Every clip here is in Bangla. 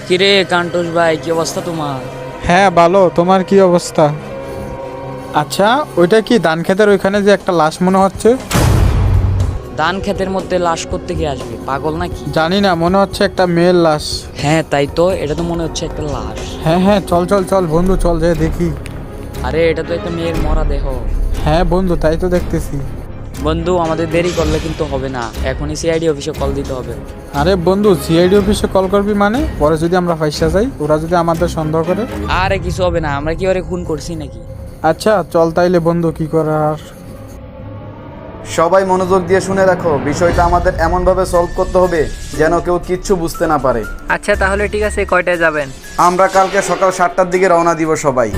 কিরে কান্টুস ভাই, কি অবস্থা তোমার? হ্যাঁ ভালো, তোমার কি অবস্থা? আচ্ছা, ওইটা কি ধান ক্ষেতের ওইখানে যে একটা লাশ মনে হচ্ছে? ধান ক্ষেতের মধ্যে লাশ করতে গিয়ে আসবে, পাগল নাকি? জানি না, মনে হচ্ছে একটা মেয়ের লাশ। হ্যাঁ তাই তো, এটা তো মনে হচ্ছে একটা লাশ। হ্যাঁ হ্যাঁ, চল চল চল বন্ধু, চল যে দেখি। আরে এটা তো একটা মেয়ের মরা দেহ। হ্যাঁ বন্ধু, তাই তো দেখতেছি। বন্ধু, আমাদের দেরি করলে কিন্তু হবে না, এখনই সিআইডি অফিসে কল দিতে হবে। আরে বন্ধু, সিআইডি অফিসে কল করবি মানে? পরে যদি আমরা ফাইসা যাই, ওরা যদি আমাদের সন্দেহ করে? আরে কিছু হবে না, আমরা কি ওরে খুন করছি নাকি? আচ্ছা চল তাইলে বন্ধু, কি করার। সবাই মনোযোগ দিয়ে শুনে রাখো, বিষয়টা আমাদের এমনভাবে সলভ করতে হবে যেন কেউ কিচ্ছু বুঝতে না পারে। আচ্ছা তাহলে ঠিক আছে, কয়টায় যাবেন? আমরা কালকে সকাল 7টার দিকে রওনা দিব সবাই।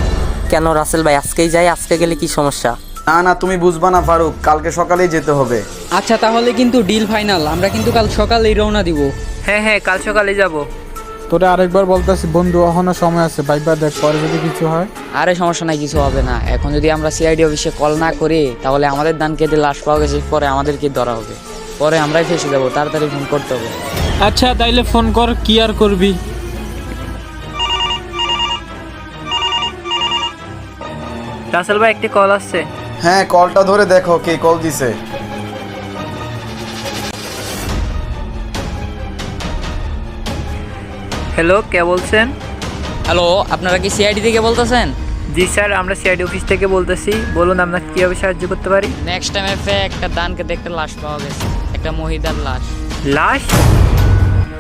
কেন রাসেল ভাই, আজকেই যাই? আজকে গেলে কি সমস্যা? না না, তুমি বুঝবা না ফারুক, কালকে সকালেই যেতে হবে। আচ্ছা তাহলে কিন্তু ডিল ফাইনাল, আমরা কিন্তু কাল সকালেই রওনা দিব। হ্যাঁ হ্যাঁ, কাল সকালে যাব। তোরে আরেকবার বলতেছি বন্ধু, এখনো সময় আছে, ভাইবা দেখ, পরে যদি কিছু হয়। আরে সমস্যা নাই, কিছু হবে না। এখন যদি আমরা সিআইডি অফিসে কল না করি, তাহলে আমাদের ধান কেটে লাশ পাওয়া গেছে, পরে আমাদেরকে ধরা হবে, পরে আমরাই ফেসে যাবো। তাড়াতাড়ি ফোন করতে হবে। আচ্ছা তাইলে ফোন কর, কি আর করবি। রাসেল ভাই, একটি কল আসছে। হ্যাঁ, কলটা ধরে দেখো কে কল দিছে। হ্যালো, কে বলছেন? হ্যালো, আপনারা কি সিআইডি থেকে বলতেছেন? জি স্যার, আমরা সিআইডি অফিস থেকে বলতেছি। বলুন, আপনাকে কীভাবে সাহায্য করতে পারি? নেক্সট টাইম একটা ধান কেটে একটা লাশ পাওয়া গেছে, একটা মহিলার লাশ। লাশ?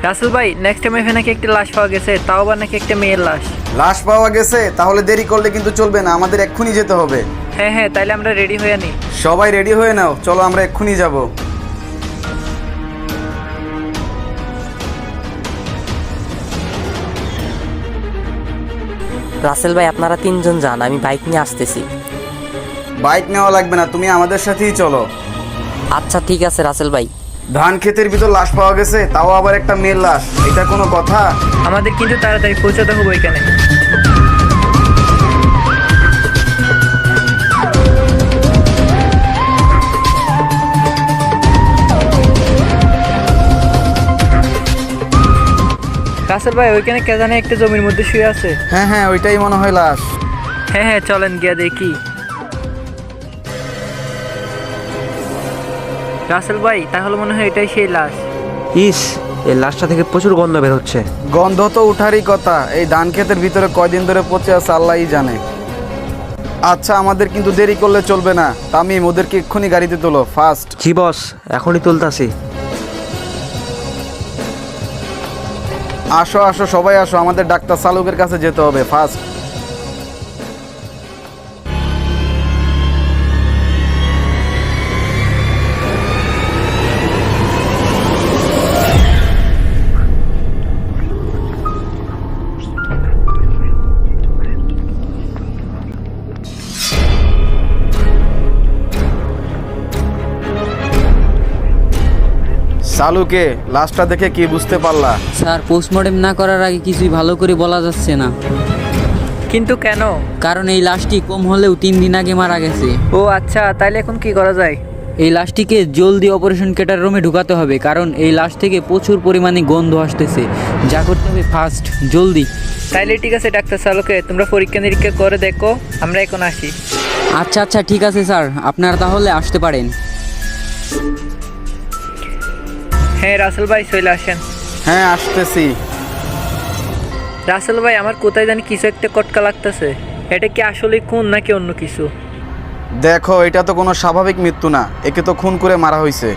রাসেল ভাই, নেক্সট টাইম নাকি একটি লাশ পাওয়া গেছে, তাও আবার নাকি একটা মেয়ের লাশ। লাশ পাওয়া গেছে? তাহলে দেরি করলে কিন্তু চলবে না, আমাদের এক্ষুনি যেতে হবে। হ্যাঁ হ্যাঁ, তাইলে আমরা রেডি হয়ে নিই। সবাই রেডি হয়ে নাও, চলো আমরা এক্ষুনি যাব। রাসেল ভাই, আপনারা তিনজন যান, আমি বাইক নিয়ে আসতেছি। বাইক নেওয়া লাগবে না, তুমি আমাদের সাথেই চলো। আচ্ছা ঠিক আছে রাসেল ভাই। ধান ক্ষেতের ভিতর লাশ পাওয়া গেছে, তাও আবার একটা মেয়ের লাশ, এটা কোনো কথা? আমাদের কিন্তু তাড়াতাড়ি পৌঁছাতে হবে ওইখানে। রাসেল ভাই, ওইখানে কে জানে একটা জমির মধ্যে শুয়ে আছে। হ্যাঁ হ্যাঁ, ওইটাই মনে হয় লাশ। হ্যাঁ হ্যাঁ, চলেন গিয়া দেখি। রাসেল ভাই, তাহলে মনে হয় এটাই সেই লাশ। ইস, এই লাশটা থেকে প্রচুর গন্ধ বের হচ্ছে। গন্ধ তো উঠারই কথা, এই ধান ক্ষেতের ভিতরে কয়দিন ধরে পচে আছে আল্লাহই জানে। আচ্ছা, আমাদের কিন্তু দেরি করলে চলবে না। তামিম, ওদেরকে এক্ষুনি গাড়িতে তোলো, ফাস্ট। জি বস, এখনই তুলতাছি। আসো আসো, সবাই আসো, আমাদের ডাক্তার সালুকের কাছে যেতে হবে, ফাস্ট। সালুকে, লাশটা দেখে কি বুঝতে পারলা? স্যার, পোস্টমর্টেম না করার আগে কিছুই ভালো করে বলা যাচ্ছে না, কিন্তু কেন? কারণ এই লাশটি কম হলেও 3 দিন আগে মারা গেছে। ও আচ্ছা, তাইলে এখন কি করা যায়? এই লাশটিকে জলদি অপারেশন থিয়েটার রুমে ঢুকাতে হবে, কারণ এই লাশ থেকে প্রচুর পরিমাণে গন্ধ আসতেছে। যা করতে হবে ফাস্ট, জলদি। তাইলে ঠিক আছে ডাক্তার সালুকে, তোমরা পরীক্ষা নিরীক্ষা করে দেখো, আমরা এখন আসি। আচ্ছা আচ্ছা ঠিক আছে স্যার, আপনারা তাহলে আসতে পারেন। হ্যাঁ রাসেল ভাই, চলে আসেন। হ্যাঁ, আসতেছি। রাসেল ভাই, আমার কোথায় জানি কিছু একটা কটকা লাগতেছে। এটা কি আসলে খুন নাকি অন্য কিছু? দেখো, এটা তো কোনো স্বাভাবিক মৃত্যু না, একে তো খুন করে মারা হয়েছে।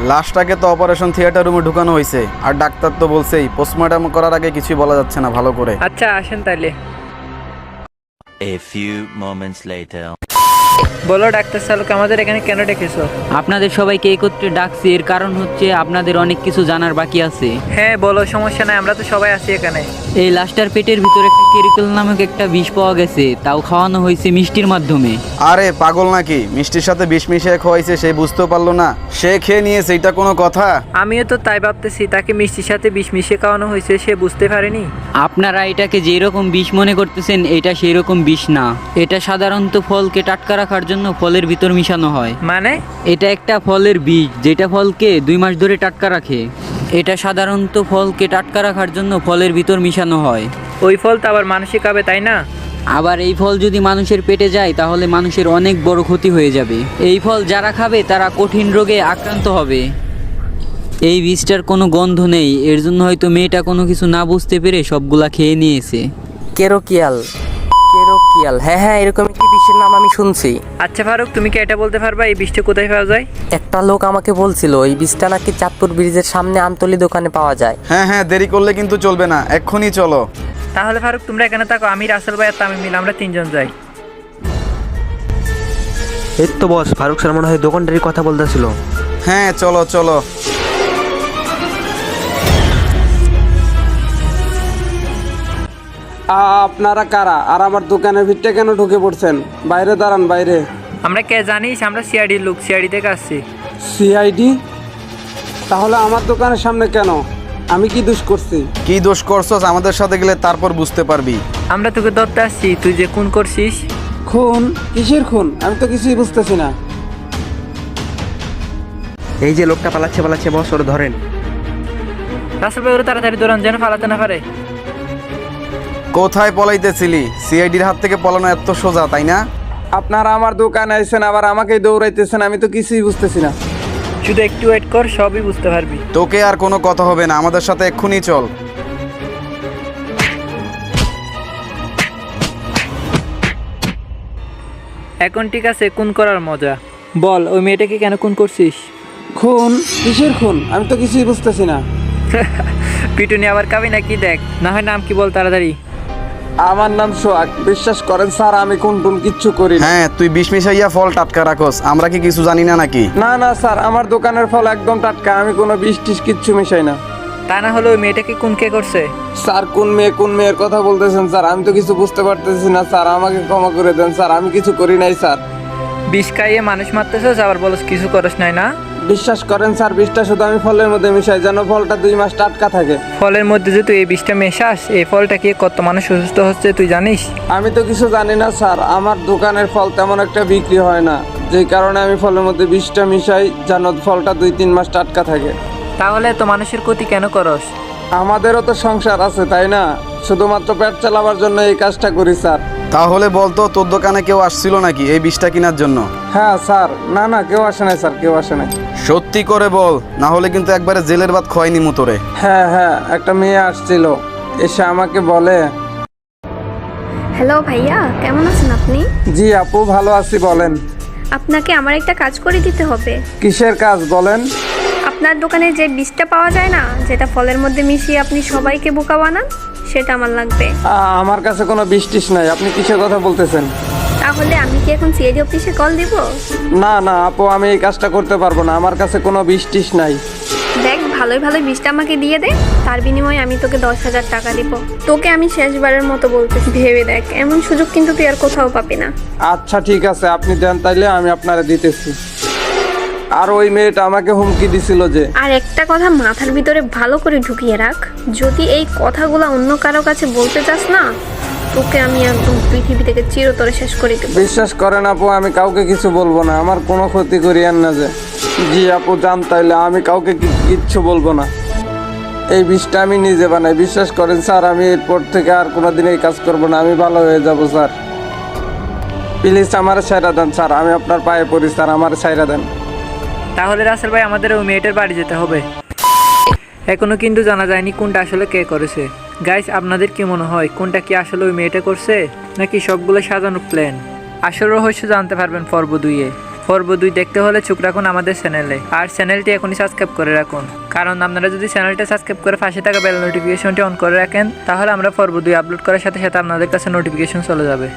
লাশটাকে তো অপারেশন থিয়েটার রুমে ঢুকানো হয়েছে, আর ডাক্তার তো বলছেই পোস্টমর্টম করার আগে কিছুই বলা যাচ্ছে না ভালো করে। আচ্ছা আসেন তাইলে। A few moments later. বলো ডাক্তার সালুক, আমাদের এখানে কেন ডেকেছো? আপনাদের সবাইকে একত্রে ডাকছি, এর কারণ হচ্ছে আপনাদের অনেক কিছু জানার বাকি আছে। হ্যাঁ বলো, সমস্যা নাই, আমরা তো সবাই আছি এখানে। এই লাশটার পেটের ভিতরে একটা কেরিকল নামক একটা বিষ পাওয়া গেছে, তাও খাওয়ানো হয়েছে মিষ্টির মাধ্যমে। আরে পাগল নাকি, মিষ্টির সাথে বিষ মিশিয়ে খাওয়াইছে, সে বুঝতেও পারলো না, সে খেয়ে নিয়েছে, এটা কোনো কথা? আমিও তো তাই ভাবতেছি, তাকে মিষ্টির সাথে বিষ মিশিয়ে খাওয়ানো হয়েছে, সে বুঝতে পারেনি। আপনারা এটাকে যেই রকম বিষ মনে করতেছেন, এটা সেই রকম বিষ না। এটা সাধারণত ফলকে টাটকা রাখার জন্য ফলের ভিতর মিশানো হয়। মানে? এটা একটা ফলের বীজ, যেটা ফলকে 2 মাস ধরে টাটকা রাখে। এটা সাধারণত ফলকে টাটকা রাখার জন্য ফলের ভিতর মিশানো হয়। ওই ফল তো আবার মানুষই খাবে, তাই না? আবার এই ফল যদি মানুষের পেটে যায় তাহলে মানুষের অনেক বড় ক্ষতি হয়ে যাবে। এই ফল যারা খাবে তারা কঠিন রোগে আক্রান্ত হবে। এই বীজটার কোনো গন্ধ নেই, এর জন্য হয়তো মেয়েটা কোনো কিছু না বুঝতে পেরে সবগুলা খেয়ে নিয়েছে। কেরোকিয়াল, কেরোকিয়াল, হ্যাঁ হ্যাঁ, এরকম একটি বিষের নাম আমি শুনছি। আচ্ছা ফারুক, তুমি কি এটা বলতে পারবা এই বীজটা কোথায় পাওয়া যায়? একটা লোক আমাকে বলছিল এই বীজটা নাকি চাঁদপুর ব্রিজের সামনে আমতলি দোকানে পাওয়া যায়। হ্যাঁ হ্যাঁ, দেরি করলে কিন্তু চলবে না, এক্ষুনি চলো। তাহলে ফারুক তোমরা এখানে থাকো, আমি রাসেল ভাই আর তামিম মিলে আমরা 3 জন যাই। এই তো বস, ফারুক স্যার মনে হয় দোকানদারির কথা বলতেছিল। হ্যাঁ চলো চলো। আপনারা কারা আর আমার দোকানের ভিতরে কেন ঢুকে পড়ছেন? বাইরে দাঁড়ান, বাইরে। আমরা কে জানিস? আমরা সিআইডির লোক, সিআইডি থেকে আসছি। সিআইডি? তাহলে আমার দোকানের সামনে কেন? আমি কি দোষ করছি? কি দোষ করছস আমাদের সাথে গেলে তারপর বুঝতে পারবি। আমরা তোকে ধরতে আসছি, তুই যে খুন করছিস। খুন? কিসের খুন? আমি তো কিছুই বুঝতেছি না। এই যে লোকটা পালাচ্ছে বস, ওরা ধরেন। রাসেল ভাই ওরা তাড়াতাড়ি দৌড়ান যেন পালাতে না পারে। কোথায় পলাইতেছিলি? সিআইডির হাত থেকে পলানো এত সোজা, তাই না? আপনারা আমার দোকানে আইছেন আবার আমাকেই দৌড়াইতেছেন, আমি তো কিছুই বুঝতেছি না। শুধু একটু ওয়েট কর, সবই বুঝতে পারবি। তোকে আর কোনো কথা হবে না, আমাদের সাথে এক্ষুনি চল। এখন ঠিক আছে, খুন করার মজা। বল ওই মেয়েটাকে কেন খুন করছিস? খুন? কিসের খুন? আমি তো কিছুই বুঝতেছি না। পিটুনি আবার খাবি নাকি? দেখ না হয় নাম কি বল তাড়াতাড়ি। আমার নাম সোহাগ। বিশ্বাস করেন স্যার, আমি কোন টুন কিচ্ছু করি না। হ্যাঁ, তুই বিষ মিশাইয়া ফল টাটকা রাখস, আমরা কি কিছু জানি না নাকি? না না স্যার, আমার দোকানের ফল একদম টাটকা, আমি কোনো বিষ টিস কিচ্ছু মিশাই না। তা না হলে ওই মেয়েটাকে খুন কে করছে? স্যার কোন মেয়ের কথা বলতেছেন স্যার? আমি তো কিছু বুঝতে পারতেছি না স্যার, আমাকে ক্ষমা করে দেন স্যার, আমি কিছু করি নাই স্যার। বিষ খাইয়ে মানুষ মারতেছিস আবার বলস কিছু করস নাই না? বিশ্বাস করেন স্যার, বিষটা শুধু আমি ফলের মধ্যে মিশাই যেন ফলটা 2 মাস টাটকা থাকে। ফলের মধ্যে যে তুই এই বিষটা মেশাস, এই ফলটা কি কত মানুষ অসুস্থ হচ্ছে তুই জানিস? আমি তো কিছু জানি না স্যার, আমার দোকানের ফল তেমন একটা বিক্রি হয় না, যেই কারণে আমি ফলের মধ্যে বিষটা মিশাই যেন ফলটা 2-3 মাস টাটকা থাকে। তাহলে তো মানুষের ক্ষতি কেন করস? আমাদেরও তো সংসার আছে তাই না, শুধুমাত্র পেট চালাবার জন্য এই কাজটা করি স্যার। তাহলে বলতো তোর দোকানে কেউ আসছিল নাকি এই বিষটা কেনার জন্য? হ্যাঁ স্যার, না কেউ আসে নাই স্যার, কেউ আসে নাই। সত্যি করে বল, না হলে কিন্তু একবারে জেলের ভাত খোয়াইনি মুতরে। হ্যাঁ, একটা মেয়ে আসছিল, এসে আমাকে বলে। হ্যালো ভাইয়া, কেমন আছেন আপনি? জি আপু, ভালো আছি, বলেন। আপনাকে আমার একটা কাজ করে দিতে হবে। কিসের কাজ বলেন? আপনার দোকানে যে বীজটা পাওয়া যায় না, যেটা ফলের মধ্যে মিশিয়ে আপনি সবাইকে বোকা বানান, সেটা আমার লাগবে। আমার কাছে কোনো বিষ টিস নাই, আপনি কিসের কথা বলতেছেন? তাহলে আমি কি এখন সিআইডি অফিসে কল দিব? না আপু, আমি এই কাজটা করতে পারবো না, আমার কাছে কোনো বিষ টিস নাই। দেখ, ভালোই বীজটা আমাকে দিয়ে দে, তার বিনিময়ে আমি তোকে 10,000 টাকা দিব। তোকে আমি শেষবারের মতো বলতেছি, ভেবে দেখ, এমন সুযোগ কিন্তু তুই আর কোথাও পাবি না। আচ্ছা ঠিক আছে, আপনি দেন তাইলে, আমি আপনারা দিতেছি। আর ওই মেয়েটা আমাকে হুমকি দিছিল যে। আর একটা কথা মাথার ভিতরে ভালো করে ঢুকিয়ে রাখ, যদি এই কথাগুলো অন্য কারো কাছে বলতে চাস না, তোকে আমি একদম পৃথিবী থেকে চিরতরে শেষ করে দেব। বিশ্বাস করেন আপু, আমি কাউকে কিছু বলবো না, আমার কোনো ক্ষতি করিয়েন না যে। জি আপু, জান তাইলে আমি কাউকে কিচ্ছু বলবো না। এই বিষটা আমি নিজে বানাই, বিশ্বাস করেন স্যার, আমি এরপর থেকে আর কোনোদিন এই কাজ করবো না, আমি ভালো হয়ে যাব স্যার। প্লিজ আমার ছাইরা দেন স্যার, আমি আপনার পায়ে পড়ি স্যার, আমার ছাইরা দেন। তাহলে রাসেল ভাই আমাদের ওই মেয়েটার বাড়ি যেতে হবে। এখনো কিন্তু জানা যায়নি কোনটা আসলে কে করেছে। গাইস, আপনাদের কি মনে হয় কোনটা কি আসলে ওই মেয়েটা করছে, নাকি সবগুলো সাজানো প্ল্যান? আসল রহস্য জানতে পারবেন পর্ব 2-এ। পর্ব 2 দেখতে হলে চোখ রাখুন আমাদের চ্যানেলে, আর চ্যানেলটি এখনই সাবস্ক্রাইব করে রাখুন, কারণ আপনারা যদি চ্যানেলটা সাবস্ক্রাইব করে পাশে থাকা বেল নোটিফিকেশনটি অন করে রাখেন, তাহলে আমরা পর্ব 2 আপলোড করার সাথে সাথে আপনাদের কাছে নোটিফিকেশন চলে যাবে।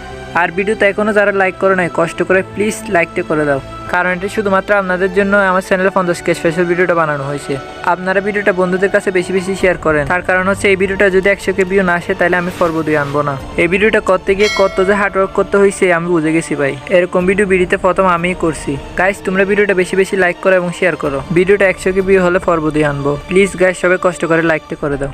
আর ভিডিওতে এখনও যারা লাইক করে নাই, কষ্ট করে প্লিজ লাইকটা করে দাও, কারণ এটি শুধুমাত্র আপনাদের জন্য আমার চ্যানেলে 50K স্পেশাল ভিডিওটা বানানো হয়েছে। আপনারা ভিডিওটা বন্ধুদের কাছে বেশি শেয়ার করেন, তার কারণ হচ্ছে এই ভিডিওটা যদি 100K ভিউ না আসে তাহলে আমি পর্ব 2 আনবো না। এই ভিডিওটা করতে গিয়ে কত যে হার্ডওয়ার্ক করতে হয়েছে আমি বুঝে গেছি ভাই। এরকম ভিডিওতে প্রথম আমিই করছি। গাইস, তোমরা ভিডিওটা বেশি লাইক করো এবং শেয়ার করো। ভিডিওটা 100K ভিউ হলে পর্ব 2 আনবো। প্লিজ গাইস, সবাই কষ্ট করে লাইকটা করে দাও।